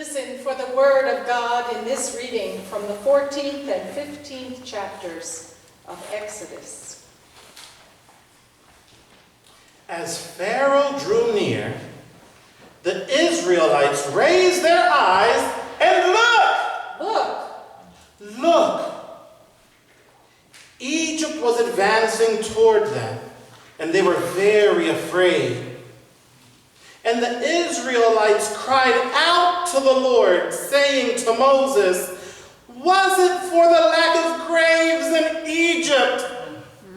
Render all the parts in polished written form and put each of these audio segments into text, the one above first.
Listen for the word of God in this reading from the 14th and 15th chapters of Exodus. As Pharaoh drew near, the Israelites raised their eyes and look! Egypt was advancing toward them, and they were very afraid. And the Israelites cried out to the Lord, saying to Moses, "Was it for the lack of graves in Egypt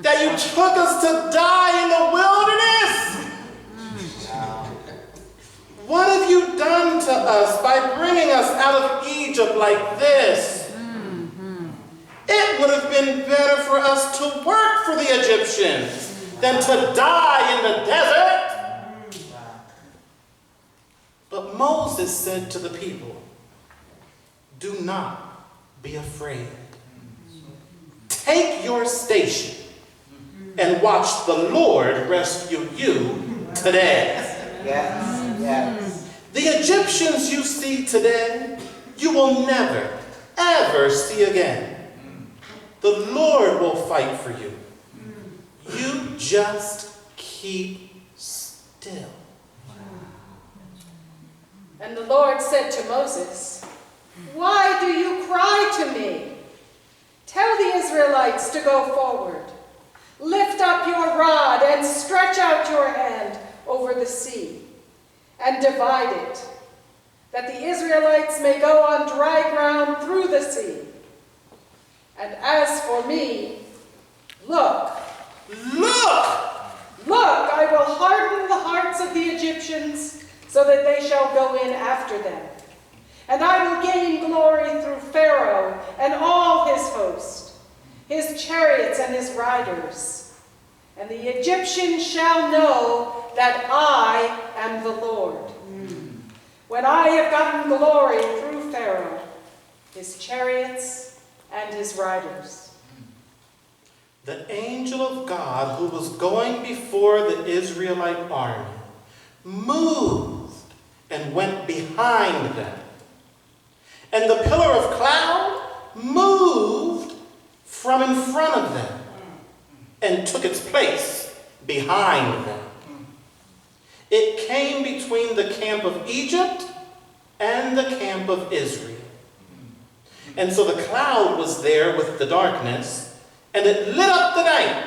that you took us to die in the wilderness? What have you done to us by bringing us out of Egypt like this? It would have been better for us to work for the Egyptians than to die in the desert." But Moses said to the people, "Do not be afraid. Take your station and watch the Lord rescue you today." Yes. The Egyptians you see today, you will never, ever see again. The Lord will fight for you. You just keep still. And the Lord said to Moses, "Why do you cry to me? Tell the Israelites to go forward. Lift up your rod and stretch out your hand over the sea and divide it, that the Israelites may go on dry ground through the sea. And as for me, look, I will harden the hearts of the Egyptians so that they shall go in after them. And I will gain glory through Pharaoh and all his host, his chariots and his riders. And the Egyptians shall know that I am the Lord, when I have gotten glory through Pharaoh, his chariots and his riders." The angel of God who was going before the Israelite army moved and went behind them. And the pillar of cloud moved from in front of them and took its place behind them. It came between the camp of Egypt and the camp of Israel. And so the cloud was there with the darkness, and it lit up the night.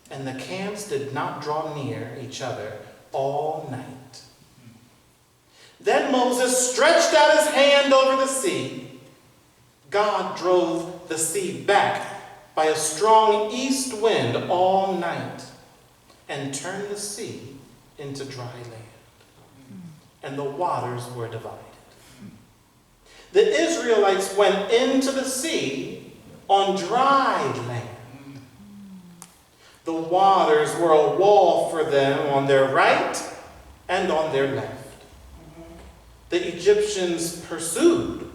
And the camps did not draw near each other all night. Then Moses stretched out his hand over the sea. God drove the sea back by a strong east wind all night and turned the sea into dry land. And the waters were divided. The Israelites went into the sea on dry land. The waters were a wall for them on their right and on their left. The Egyptians pursued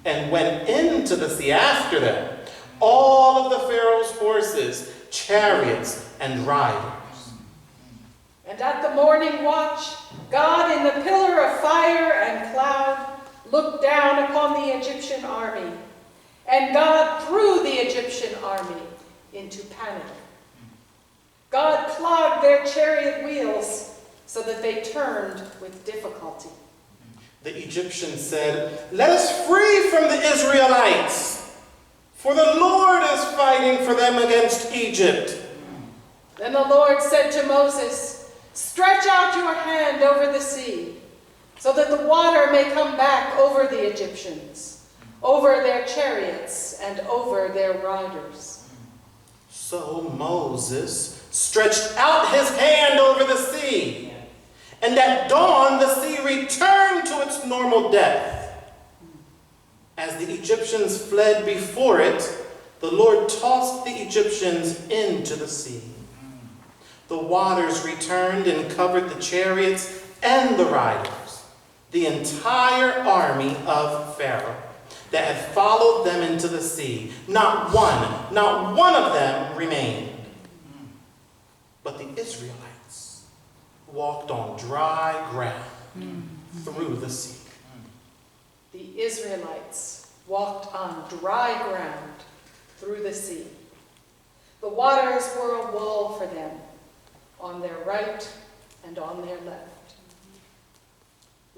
and went into the sea after them, all of the Pharaoh's horses, chariots, and riders. And at the morning watch, God in the pillar of fire and cloud looked down upon the Egyptian army, and God threw the Egyptian army into panic. God clogged their chariot wheels so that they turned with difficulty. The Egyptians said, "Let us flee from the Israelites, for the Lord is fighting for them against Egypt." Then the Lord said to Moses, "Stretch out your hand over the sea, so that the water may come back over the Egyptians, over their chariots and over their riders." So Moses stretched out his hand over the sea, and at dawn the sea returned to its normal depth. As the Egyptians fled before it, the Lord tossed the Egyptians into the sea. The waters returned and covered the chariots and the riders, the entire army of Pharaoh that had followed them into the sea. Not one of them remained. But the Israelites walked on dry ground through the sea. the Israelites walked on dry ground through the sea. The waters were a wall for them on their right and on their left.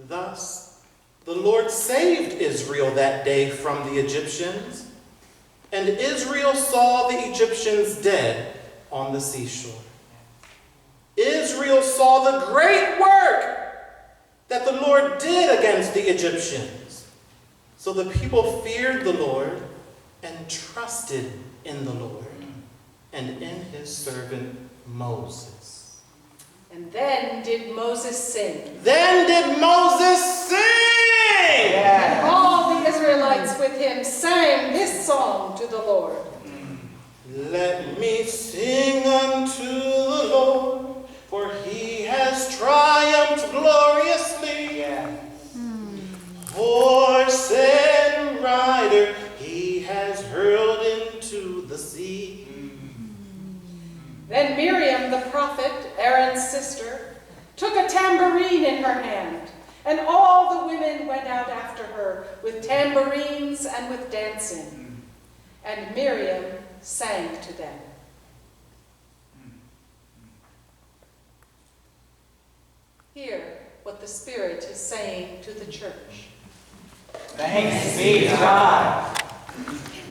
Thus, the Lord saved Israel that day from the Egyptians, and Israel saw the Egyptians dead on the seashore. Israel saw the great work that the Lord did against the Egyptians. So the people feared the Lord and trusted in the Lord and in his servant Moses. And then did Moses sing. Then did Moses sing! And all the Israelites with him sang this song to the Lord. Let me sing unto the Lord, for he has triumphed gloriously. Horse and rider he has hurled into the sea. Then Miriam, the prophet, Aaron's sister, took a tambourine in her hand, and all the women went out after her with tambourines and with dancing. And Miriam sang to them. Hear what the Spirit is saying to the church. Thanks be to God.